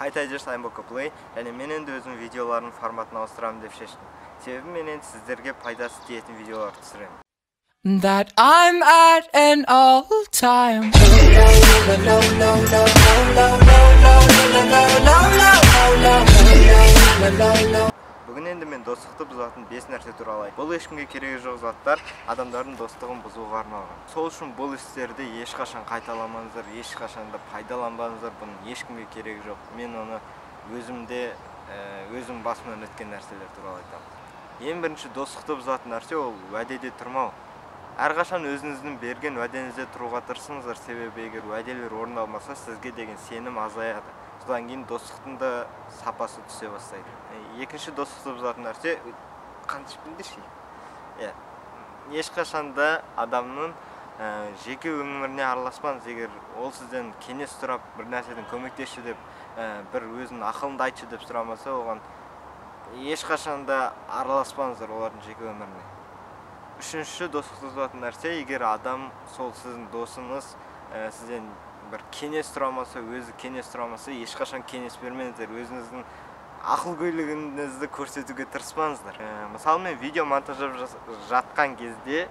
кайта жасайм плей, және мен енді өзім видеолардың форматын ауыстырамын деп шештім. Себебі мен енді сіздерге пайдасы тиетін видеолар түсіремін. That I'm at an all time. Бүгін енді мен достықты бұзатын 5 нәрсе туралы айтайын. Бұл ешкімге керегі жоқ заттар, адамдардың достығын бұзуға арналған. Сол үшін бұл істерді ешқашан қайталамаңыздар, ешқашан да пайдаланбаңыздар, бұның ешкімге керегі жоқ. Мен оны өзім басымнан өткен нәрселер туралы айтамын. Ең бірінші достықты бұзатын нәрсе ол уәдеде тұрмау. Әрқашан өзіңіздің берген уәдеңізде тұруға тырысыңыздар, себебі егер уәделер орындалмаса, сізге деген сенім азаяды. Содан кейін достықтың да сапасы түсе бастайды. Екінші достықты бұзатын нәрсе ешқашан да адамның жеке өміріне араласпаңыз. Егер ол сізден кеңес сұрап, бір нәрседен көмектесші деп, бір өзінің ақылыңды айтшы деп сұрамаса, оған ешқашан да араласпаңыздар олардың жеке өміріне. Үшінші достықты бұзатын нәрсе, егер адам, сол сіздің досыңыз, сізден бір кеңес сұрамаса, өзі кеңес сұрамаса, ешқашан кеңес бермеңіздер, өзіңіздің ақылгөйлігіңізді көрсетуге тырыспаңыздар. Мысалы мен видео монтаждап жатқан кезде,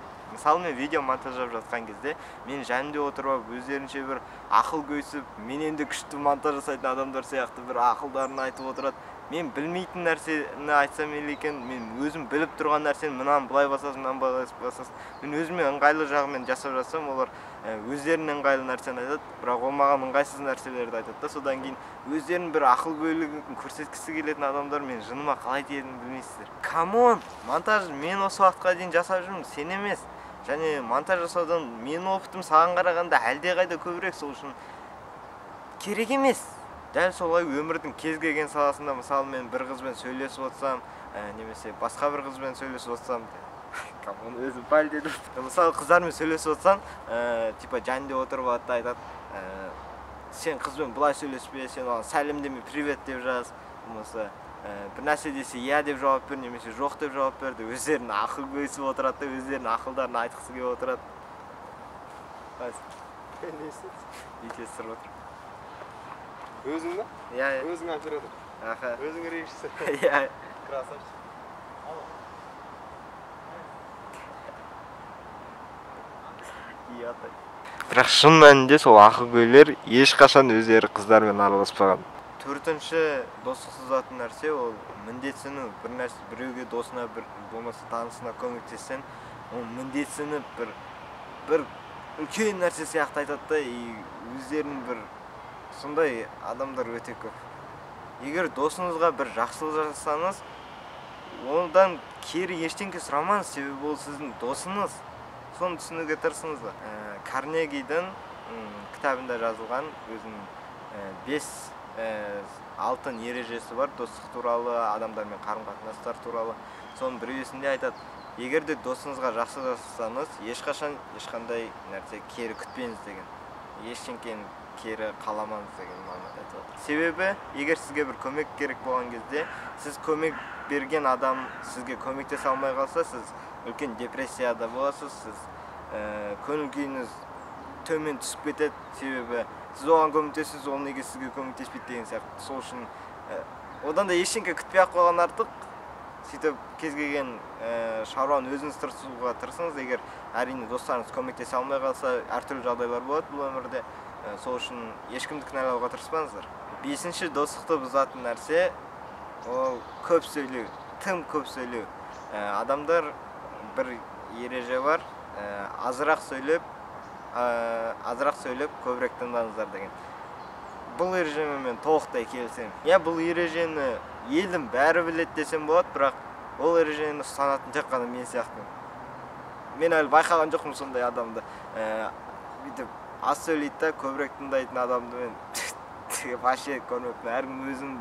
мен жанымда отырып, өздерінше бір ақылгөйсіп, менен де күшті монтаж жасайтын адамдар сияқты бір ақылдарын айтып отырады. Мен білмейтін нәрсені айтсам екен, мен өзім біліп тұрған нәрсені мынаны былай басасың, мынаны былай басасың. Мен өзіме ыңғайлы жағымен жасап жатсам, олар өздерінің ыңғайлы нәрсені айтады, бірақ ол маған ыңғайсыз нәрселерді айтады да. Содан кейін өздерінің бір ақылгөйлігін көрсеткісі келетін адамдар мен жыныма қалай тиетінін білмейсіздер. Камон, монтаж мен осы уақытқа дейін жасап жүрмін, сен емес. Және монтаж жасаудан менің опытым саған қарағанда әлдеқайда көбірек, сол үшін керек емес. Дәл солай өмірдің кез келген саласында, мысалы мен бір қызбен сөйлесіп отырсам, немесе басқа бір қызбен сөйлесіп отырсам, өзім пәл дедім. Мысалы қыздармен сөйлесіп отырсам, типа жанында отырып айтады, сен қызбен бұлай сөйлеспе, сен оған сәлем деме, привет деп жаз, болмаса бір нәрсе десе иә деп жауап бер, немесе жоқ деп жауап бер деп өздерінің ақыл көйсіп отырады, өздерінің ақылдарын айтқысы келіп отырады. Ете сыр отыр. Өзің ба? Иә. Өзің оператор. Аха. Өзің режиссер. Иә. Красавчик. Бірақ шын мәнінде сол ақылгөйлер ешқашан өздері қыздармен араласпаған. Төртінші достықты бұзатын нәрсе ол міндетсіну. Бір нәрсе біреуге досына, болмаса танысына көмектессең, ол міндетсініп бір үлкен нәрсе сияқты айтады да, өздерінің бір сондай адамдар өте көп. Егер досыңызға бір жақсылық жасасаңыз, ондан кері ештеңке сұрамаңыз, себебі ол сіздің досыңыз. Соны түсінуге тырысыңыздар. Карнегидің кітабында жазылған өзінің 5 алтын ережесі бар, достық туралы, адамдармен қарым-қатынастар туралы. Соның біреуісінде айтады, егер де досыңызға жақсылық жасасаңыз, ешқандай нәрсе кері күтпеңіз деген. Ештеңкені кері қаламаңыз деген мағынада айтып отыр. Себебі, егер сізге бір көмек керек болған кезде, сіз көмек берген адам сізге көмектесе алмай қалса, сіз үлкен депрессияда боласыз, сіз көңіл күйіңіз төмен түсіп кетеді, себебі сіз оған көмектессіз, ол неге сізге көмектеспейді деген сияқты. Сол үшін одан да ештеңке күтпей-ақ қойған артық, сөйтіп кез келген шаруаны өзіңіз тырысуға тырысыңыз. Егер әрине достарыңыз көмектесе алмай қалса, әртүрлі жағдайлар болады бұл өмірде. Сол үшін ешкімді кінәлауға тырыспаңыздар. Бесінші достықты бұзатын нәрсе ол көп сөйлеу, тым көп сөйлеу. Адамдар бір ереже бар, азырақ сөйлеп, көбірек тыңдаңыздар деген. Бұл ережемен мен толықтай келісемін. Бұл ережені елдің бәрі біледі десем болады, бірақ ол ережені ұстанатын тек қана мен сияқты. Мен әлі байқаған жоқпын сондай адамды. Бүйтіп аз сөйлейді да, көбірек тыңдайтын адамды мен вообще көрмеппін. Әркім өзінің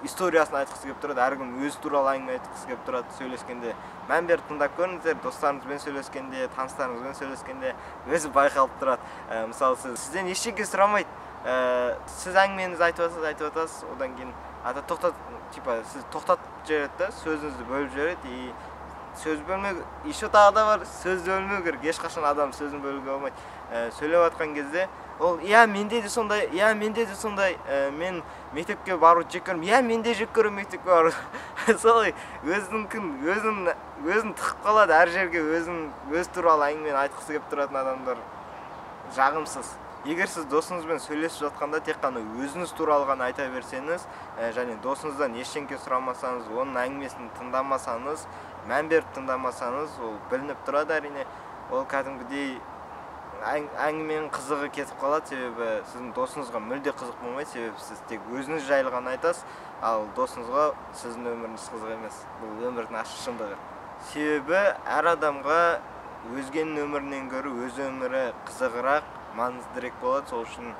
историясын айтқысы келіп тұрады, әркім өзі туралы әңгіме айтқысы келіп тұрады сөйлескенде. Мән беріп тыңдап көріңіздер, достарыңызбен сөйлескенде, таныстарыңызбен сөйлескенде өзі байқалып тұрады. Мысалы сізден ештеңе сұрамайды. Сіз әңгімеңізді айтып жатасыз, одан кейін сіз тоқтатып жібереді, сөзіңізді бөліп жібереді. Сөз бөлмеу, еще тағы да бар, сөзді бөлмеу керек. Ешқашан адам сөзін бөлуге болмайды. Сөйлеп жатқан кезде Ол менде де сондай, мен мектепке баруды жек көремін. Мен де жек көремін мектепке баруды. Солай өзін тығып қалады әр жерге, өз туралы әңгімені айтқысы келіп тұратын адамдар жағымсыз. Егер сіз досыңызбен сөйлесіп жатқанда тек қана өзіңіз туралы ғана айта берсеңіз, және досыңыздан ештеңе сұрамасаңыз, оның әңгімесін тыңдамасаңыз, мән беріп тыңдамасаңыз, ол білініп тұрады әрине. Ол кәдімгідей әңгіменің қызығы кетіп қалады, себебі сіздің досыңызға мүлде қызық болмайды, себебі сіз тек өзіңіз жайлы ғана айтасыз, ал досыңызға сіздің өміріңіз қызық емес. Бұл өмірдің ащы шындығы. Себебі әр адамға өзгенің өмірінен гөрі өз өмірі қызығырақ, маңыздырақ болады. Сол үшін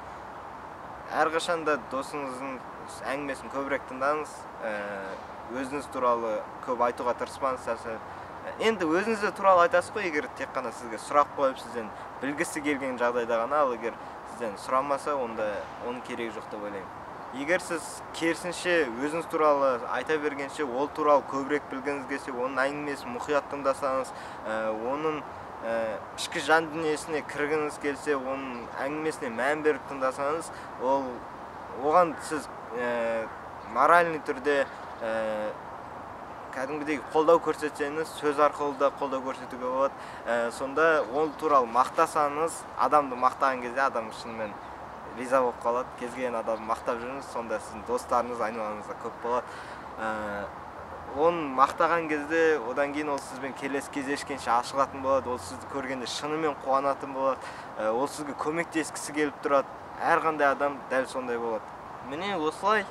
әрқашанда досыңыздың әңгімесін көбірек тыңдаңыз, өзіңіз туралы көп айтуға тырыспаңыз. Енді өзіңіз туралы айтасыз ғой, егер тек қана сізге сұрақ қойып, сізден білгісі келген жағдайда ғана, ал егер сізден сұрамаса, онда оның керегі жоқ деп ойлаймын. Егер сіз керісінше өзіңіз туралы айта бергенше, ол туралы көбірек білгіңіз келсе, оның әңгімесін мұқият тыңдасаңыз, оның ішкі жан дүниесіне кіргіңіз келсе, оның әңгімесіне мән беріп тыңдасаңыз, оған сіз моральный түрде кәдімгідей қолдау көрсетсеңіз, сөз арқылы да қолдау көрсетуге болады. Сонда ол туралы мақтасаңыз, адамды мақтаған кезде адам шынымен риза болып қалады. Кез келген адамды мақтап жүріңіз, сонда сіздің достарыңыз айналаңызда көп болады. Оны мақтаған кезде, одан кейін ол сізбен келесі кездескенше ашылатын болады, ол сізді көргенде шынымен қуанатын болады, ол сізге көмектескісі келіп тұрады. Әрқандай адам дәл сондай болады. Міне осылай,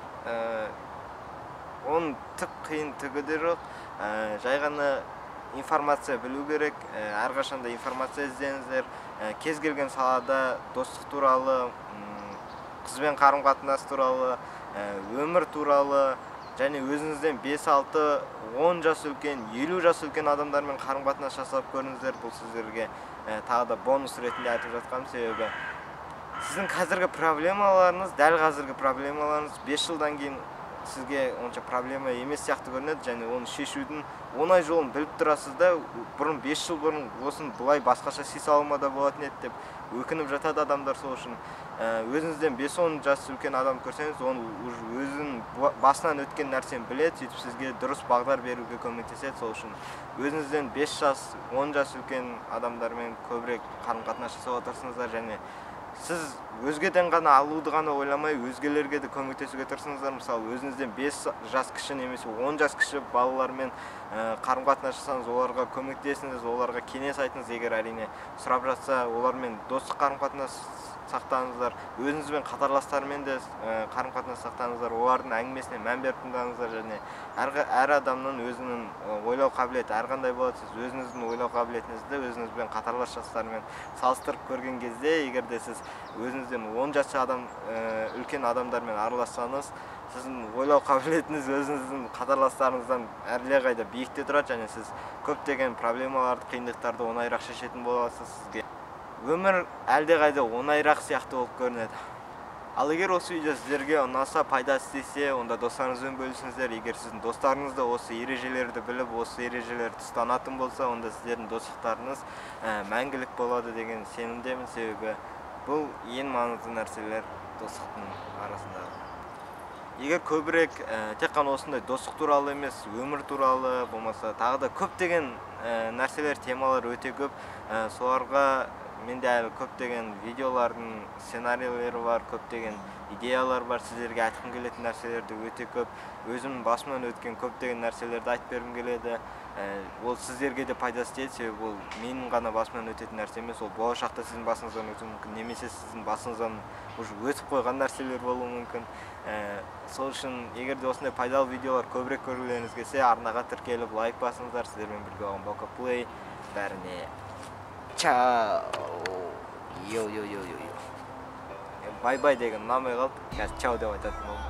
оның түк қиын түгі де жоқ, жай ғана информация білу керек, әрқашанда информация іздеңіздер, кез келген салада достық туралы, қызбен қарым-қатынас туралы, өмір туралы, және өзіңізден 5-6-10 жас үлкен, 50 жас үлкен адамдармен қарым-қатынас жасап көріңіздер. Бұл сіздерге тағы да бонус ретінде айтып жатқаным, себебі сіздің қазіргі проблемаларыңыз, дәл қазіргі проблемаларыңыз 5 жылдан кейін сізге онша проблема емес сияқты көрінеді, және оны шешудің оңай жолын біліп тұрасыз да, бұрын 5 жыл бұрын осын бұлай басқаша шеше алмада болатын еді деп өкініп жатады адамдар. Сол үшін өзіңізден 5-10 жас үлкен адам көрсеңіз, оны өзінің басынан өткен нәрсені біледі, сөйтіп сізге дұрыс бағдар беруге көмектеседі. Сол үшін өзіңізден 5 жас, 10 жас үлкен адамдармен көбірек қарым-қатынас жасауға тырысыңыздар, және сіз өзгеден ғана алуды ғана ойламай, өзгелерге де көмектесуге тырысыңыздар. Мысалы, өзіңізден 5 жас кіші немесе 10 жас кіші балалармен қарым-қатынас жасаңыз, оларға көмектесіңіз, оларға кеңес айтыңыз. Егер әрине сұрап жатса, олармен достық қарым-қатынас сақтаңыздар. Өзіңізбен қатарластармен де қарым-қатынас сақтаңыздар. Олардың әңгімесіне мән беріп тыңдаңыздар, және әр адамның өзінің ойлау қабілеті әрқандай болады. Сіз өзіңіздің ойлау қабілетіңізді өзіңізбен қатарлас жастармен салыстырып көрген кезде, егер де сіз өзіңізден 10 жас үлкен адамдармен аралассаңыз, сіздің ойлау қабілетіңіз өзіңіздің қатарластарыңыздан әлдеқайда биікте тұрады, және сіз көптеген проблемаларды, қиындықтарды оңайырақ шешетін боласыз. Сізге өмір әлдеқайда оңайырақ сияқты болып көрінеді. Ал егер осы видео сіздерге ұнаса, пайдасы тисе, онда достарыңызбен бөлісіңіздер. Егер сіздің достарыңыз да осы ережелерді біліп, осы ережелерді ұстанатын болса, онда сіздердің достықтарыңыз мәңгілік болады деген сенімдемін, себебі бұл ең маңызды нәрселер достықтың арасындағы. Егер көбірек тек қана осындай достық туралы емес, өмір туралы болмаса, тағы да көптеген нәрселер, темалар өте көп. Соларға менде әлі көптеген видеолардың сценарийлері бар, көптеген идеялар бар, сіздерге айтқым келетін нәрселерді өте көп. Өзім басымнан өткен көптеген нәрселерді айтып бергім келеді. Ол сіздерге де пайдасы тиеді, себебі ол менің ғана басымнан өтетін нәрсе емес, ол болашақта сіздің басыңыздан өтуі мүмкін, немесе сіздің басыңыздан уже өтіп қойған нәрселер болуы мүмкін. Сол үшін, егер де осындай пайдалы видеолар көбірек көргілеріңіз келсе, арнаға тіркеліп лайк басыңыздар. Сіздермен бірге болған Бока Плей. Бәріне чао. Бай-бай деген ұнамай қалды. Қазір чао деп айтатын болдым.